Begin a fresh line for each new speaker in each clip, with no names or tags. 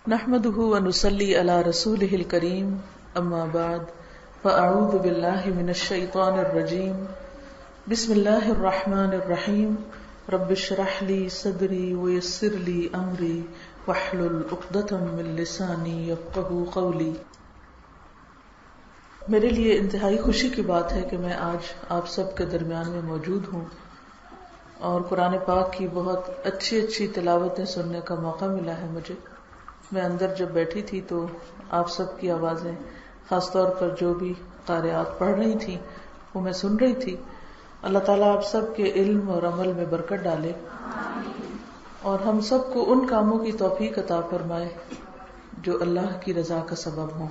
نحمده ونصلي على رسوله الكريم اما بعد فاعوذ بالله من الشيطان الرجيم بسم الله الرحمن الرحيم رب اشرح لي صدري ويسر لي امري واحلل عقدة من لساني يفقهوا قولي۔ میرے لیے انتہائی خوشی کی بات ہے کہ میں آج آپ سب کے درمیان میں موجود ہوں اور قرآن پاک کی بہت اچھی تلاوتیں سننے کا موقع ملا ہے مجھے۔ میں اندر جب بیٹھی تھی تو آپ سب کی آوازیں، خاص طور پر جو بھی قارئات پڑھ رہی تھیں وہ میں سن رہی تھی۔ اللہ تعالیٰ آپ سب کے علم اور عمل میں برکت ڈالے اور ہم سب کو ان کاموں کی توفیق عطا فرمائے جو اللہ کی رضا کا سبب ہوں۔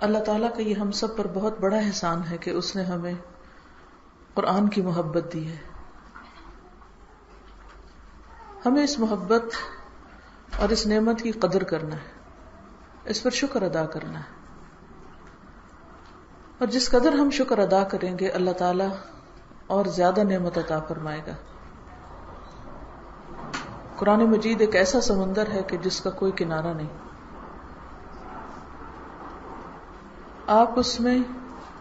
اللہ تعالیٰ کا یہ ہم سب پر بہت بڑا احسان ہے کہ اس نے ہمیں قرآن کی محبت دی ہے۔ ہمیں اس محبت اور اس نعمت کی قدر کرنا ہے، اس پر شکر ادا کرنا ہے، اور جس قدر ہم شکر ادا کریں گے اللہ تعالیٰ اور زیادہ نعمت عطا فرمائے گا۔ قرآن مجید ایک ایسا سمندر ہے کہ جس کا کوئی کنارہ نہیں۔ آپ اس میں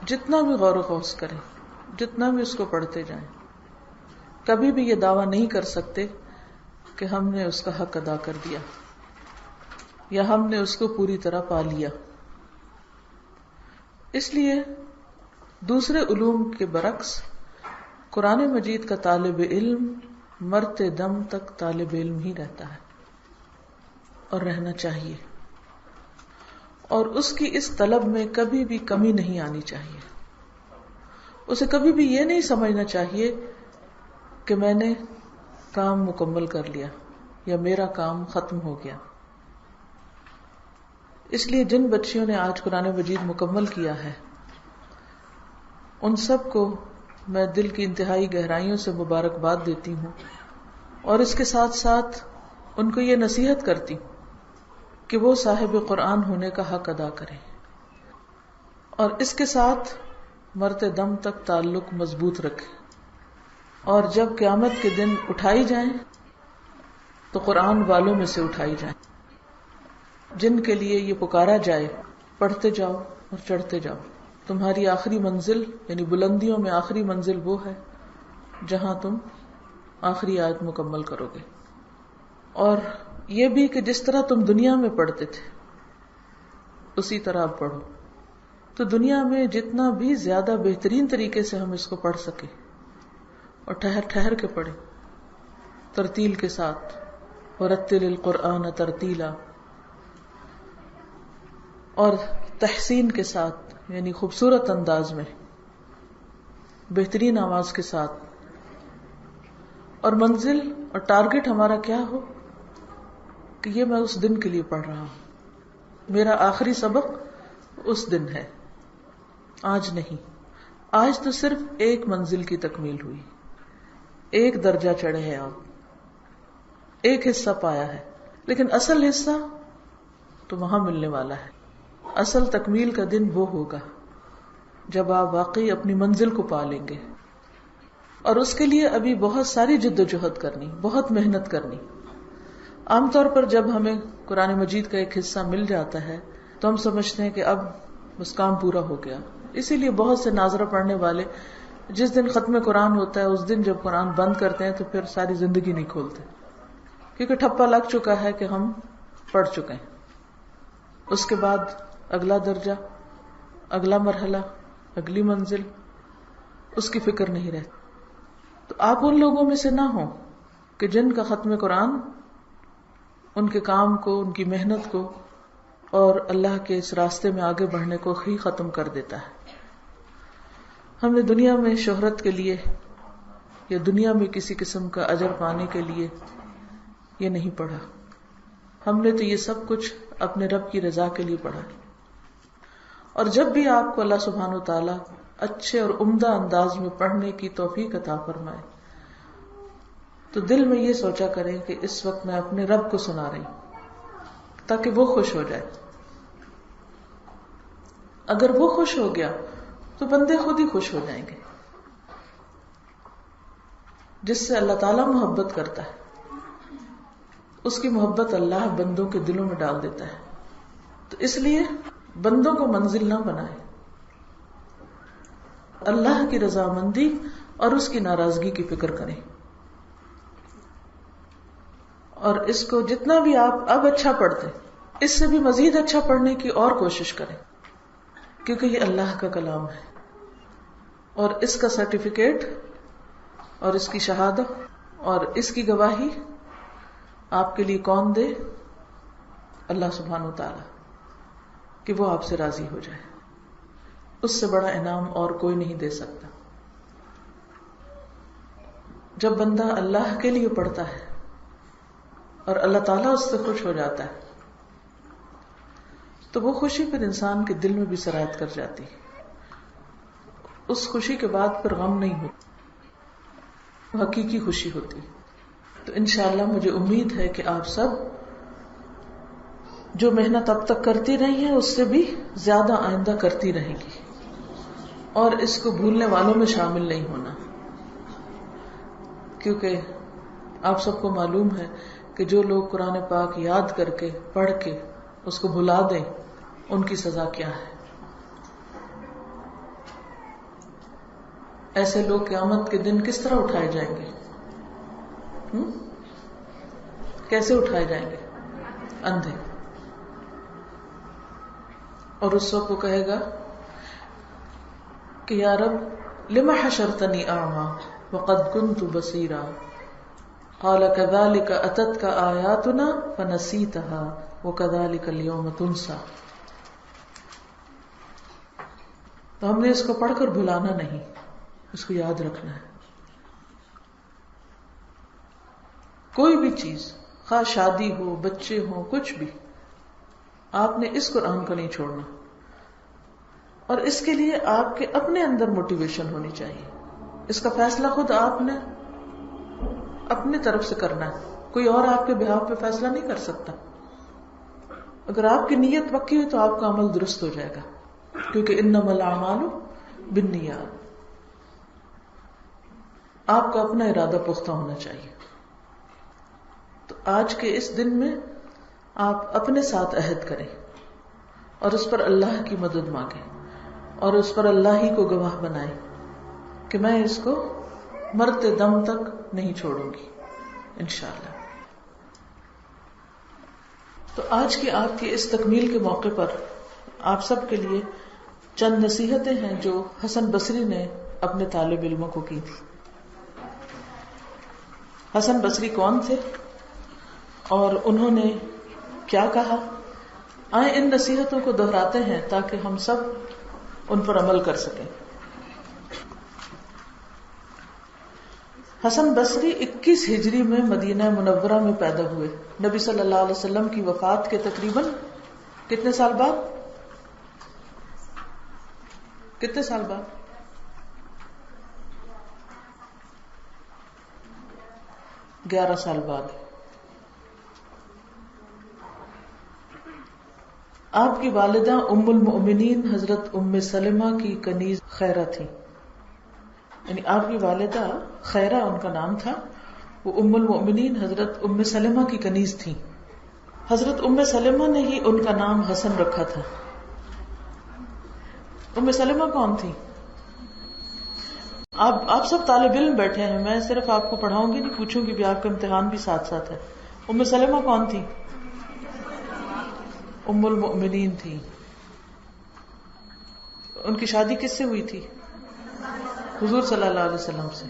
جتنا بھی غور و خوض کریں، جتنا بھی اس کو پڑھتے جائیں، کبھی بھی یہ دعویٰ نہیں کر سکتے کہ ہم نے اس کا حق ادا کر دیا یا ہم نے اس کو پوری طرح پا لیا۔ اس لیے دوسرے علوم کے برعکس قرآن مجید کا طالب علم مرتے دم تک طالب علم ہی رہتا ہے اور رہنا چاہیے، اور اس کی اس طلب میں کبھی بھی کمی نہیں آنی چاہیے۔ اسے کبھی بھی یہ نہیں سمجھنا چاہیے کہ میں نے کام مکمل کر لیا یا میرا کام ختم ہو گیا۔ اس لیے جن بچیوں نے آج قرآن مجید مکمل کیا ہے ان سب کو میں دل کی انتہائی گہرائیوں سے مبارکباد دیتی ہوں، اور اس کے ساتھ ساتھ ان کو یہ نصیحت کرتی ہوں کہ وہ صاحب قرآن ہونے کا حق ادا کریں اور اس کے ساتھ مرتے دم تک تعلق مضبوط رکھیں، اور جب قیامت کے دن اٹھائی جائیں تو قرآن والوں میں سے اٹھائی جائیں جن کے لیے یہ پکارا جائے، پڑھتے جاؤ اور چڑھتے جاؤ، تمہاری آخری منزل یعنی بلندیوں میں آخری منزل وہ ہے جہاں تم آخری آیت مکمل کرو گے۔ اور یہ بھی کہ جس طرح تم دنیا میں پڑھتے تھے اسی طرح اب پڑھو، تو دنیا میں جتنا بھی زیادہ بہترین طریقے سے ہم اس کو پڑھ سکیں اور ٹھہر کے پڑھیں، ترتیل کے ساتھ، ورتل القرآن ترتیلا، اور تحسین کے ساتھ یعنی خوبصورت انداز میں، بہترین آواز کے ساتھ، اور منزل اور ٹارگٹ ہمارا کیا ہو کہ یہ میں اس دن کے لیے پڑھ رہا ہوں، میرا آخری سبق اس دن ہے، آج نہیں۔ آج تو صرف ایک منزل کی تکمیل ہوئی، ایک درجہ چڑھے ہیں آپ، ایک حصہ پایا ہے، لیکن اصل حصہ تو وہاں ملنے والا ہے۔ اصل تکمیل کا دن وہ ہوگا جب آپ واقعی اپنی منزل کو پا لیں گے، اور اس کے لیے ابھی بہت ساری جد و جہد کرنی، بہت محنت کرنی۔ عام طور پر جب ہمیں قرآن مجید کا ایک حصہ مل جاتا ہے تو ہم سمجھتے ہیں کہ اب بس کام پورا ہو گیا۔ اسی لیے بہت سے ناظرہ پڑھنے والے جس دن ختم قرآن ہوتا ہے اس دن جب قرآن بند کرتے ہیں تو پھر ساری زندگی نہیں کھولتے، کیونکہ ٹھپا لگ چکا ہے کہ ہم پڑھ چکے ہیں۔ اس کے بعد اگلا درجہ، اگلا مرحلہ، اگلی منزل، اس کی فکر نہیں رہتی۔ تو آپ ان لوگوں میں سے نہ ہوں کہ جن کا ختم قرآن ان کے کام کو، ان کی محنت کو اور اللہ کے اس راستے میں آگے بڑھنے کو ہی ختم کر دیتا ہے۔ ہم نے دنیا میں شہرت کے لیے یا دنیا میں کسی قسم کا اجر پانے کے لیے یہ نہیں پڑھا، ہم نے تو یہ سب کچھ اپنے رب کی رضا کے لیے پڑھا۔ اور جب بھی آپ کو اللہ سبحانہ و تعالیٰ اچھے اور عمدہ انداز میں پڑھنے کی توفیق عطا فرمائے تو دل میں یہ سوچا کریں کہ اس وقت میں اپنے رب کو سنا رہی ہوں تاکہ وہ خوش ہو جائے۔ اگر وہ خوش ہو گیا تو بندے خود ہی خوش ہو جائیں گے۔ جس سے اللہ تعالیٰ محبت کرتا ہے اس کی محبت اللہ بندوں کے دلوں میں ڈال دیتا ہے. تو اس لیے بندوں کو منزل نہ بنائے، اللہ کی رضامندی اور اس کی ناراضگی کی فکر کریں. اور اس کو جتنا بھی آپ اب اچھا پڑھتے اس سے بھی مزید اچھا پڑھنے کی اور کوشش کریں، کیونکہ یہ اللہ کا کلام ہے اور اس کا سرٹیفکیٹ اور اس کی شہادت اور اس کی گواہی آپ کے لیے کون دے؟ اللہ سبحانہ و تعالی، کہ وہ آپ سے راضی ہو جائے. اس سے بڑا انعام اور کوئی نہیں دے سکتا. جب بندہ اللہ کے لیے پڑھتا ہے اور اللہ تعالیٰ اس سے خوش ہو جاتا ہے تو وہ خوشی پھر انسان کے دل میں بھی سرایت کر جاتی ہے. اس خوشی کے بعد پھر غم نہیں ہوتا، حقیقی خوشی ہوتی. تو انشاءاللہ مجھے امید ہے کہ آپ سب جو محنت اب تک کرتی رہی ہیں اس سے بھی زیادہ آئندہ کرتی رہیں گی، اور اس کو بھولنے والوں میں شامل نہیں ہونا، کیونکہ آپ سب کو معلوم ہے کہ جو لوگ قرآن پاک یاد کر کے پڑھ کے اس کو بھلا دیں ان کی سزا کیا ہے. ایسے لوگ قیامت کے دن کس طرح اٹھائے جائیں گے؟ کیسے اٹھائے جائیں گے؟ اندھے. اور اس وقت وہ کہے گا کہ یا رب لما حشرتنی اعمی وقد كنت بصیرا قال كذلك اتتك آیاتنا فنسیتها وكذلك اليوم تنسى. تو ہم نے اس کو پڑھ کر بھلانا نہیں، اس کو یاد رکھنا ہے. کوئی بھی چیز، خواہ شادی ہو، بچے ہوں، کچھ بھی، آپ نے اس قرآن کو نہیں چھوڑنا. اور اس کے لیے آپ کے اپنے اندر موٹیویشن ہونی چاہیے. اس کا فیصلہ خود آپ نے اپنی طرف سے کرنا ہے، کوئی اور آپ کے بہاف پہ فیصلہ نہیں کر سکتا. اگر آپ کی نیت پکی ہوئی تو آپ کا عمل درست ہو جائے گا، کیونکہ انما الاعمال بالنیات. آپ کا اپنا ارادہ پختہ ہونا چاہیے. تو آج کے اس دن میں آپ اپنے ساتھ عہد کریں اور اس پر اللہ کی مدد مانگیں اور اس پر اللہ ہی کو گواہ بنائیں کہ میں اس کو مرتے دم تک نہیں چھوڑوں گی انشاءاللہ. تو آج کی آپ کی اس تکمیل کے موقع پر آپ سب کے لیے چند نصیحتیں ہیں جو حسن بصری نے اپنے طالب علموں کو کی تھی. حسن بصری کون تھے اور انہوں نے کیا کہا؟ آئیں ان نصیحتوں کو دہراتے ہیں تاکہ ہم سب ان پر عمل کر سکیں. حسن بصری 21 ہجری میں مدینہ منورہ میں پیدا ہوئے. نبی صلی اللہ علیہ وسلم کی وفات کے تقریباً کتنے سال بعد؟ 11 سال بعد. آپ کی والدہ ام المؤمنین حضرت ام سلمہ کی کنیز خیرہ تھی. یعنی آپ کی والدہ خیرہ ان کا نام تھا، وہ ام المؤمنین حضرت ام سلمہ کی کنیز تھی. حضرت ام سلمہ نے ہی ان کا نام حسن رکھا تھا. ام سلمہ کون تھی؟ آپ سب طالب علم بیٹھے ہیں، میں صرف آپ کو پڑھاؤں گی نہیں، پوچھوں گی بھی، آپ کا امتحان بھی ساتھ ساتھ ہے. ام سلمہ کون تھی؟ ام المؤمنین تھی. ان کی شادی کس سے ہوئی تھی؟ حضور صلی اللہ علیہ وسلم سے.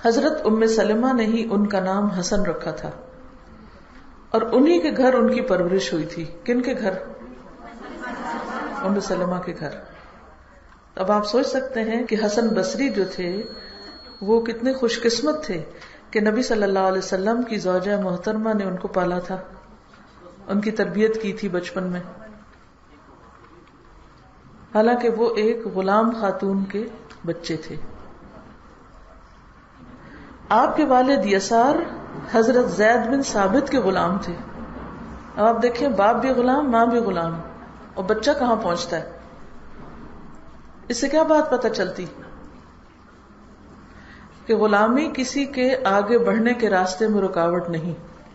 حضرت ام سلمہ نے ہی ان کا نام حسن رکھا تھا اور انہی کے گھر ان کی پرورش ہوئی تھی. کن کے گھر؟ ام سلمہ کے گھر. اب آپ سوچ سکتے ہیں کہ حسن بصری جو تھے وہ کتنے خوش قسمت تھے کہ نبی صلی اللہ علیہ وسلم کی زوجہ محترمہ نے ان کو پالا تھا، ان کی تربیت کی تھی بچپن میں، حالانکہ وہ ایک غلام خاتون کے بچے تھے. آپ کے والد یسار حضرت زید بن ثابت کے غلام تھے. اب آپ دیکھیں، باپ بھی غلام، ماں بھی غلام، اور بچہ کہاں پہنچتا ہے؟ اس سے کیا بات پتہ چلتی؟ کہ غلامی کسی کے آگے بڑھنے کے راستے میں رکاوٹ نہیں.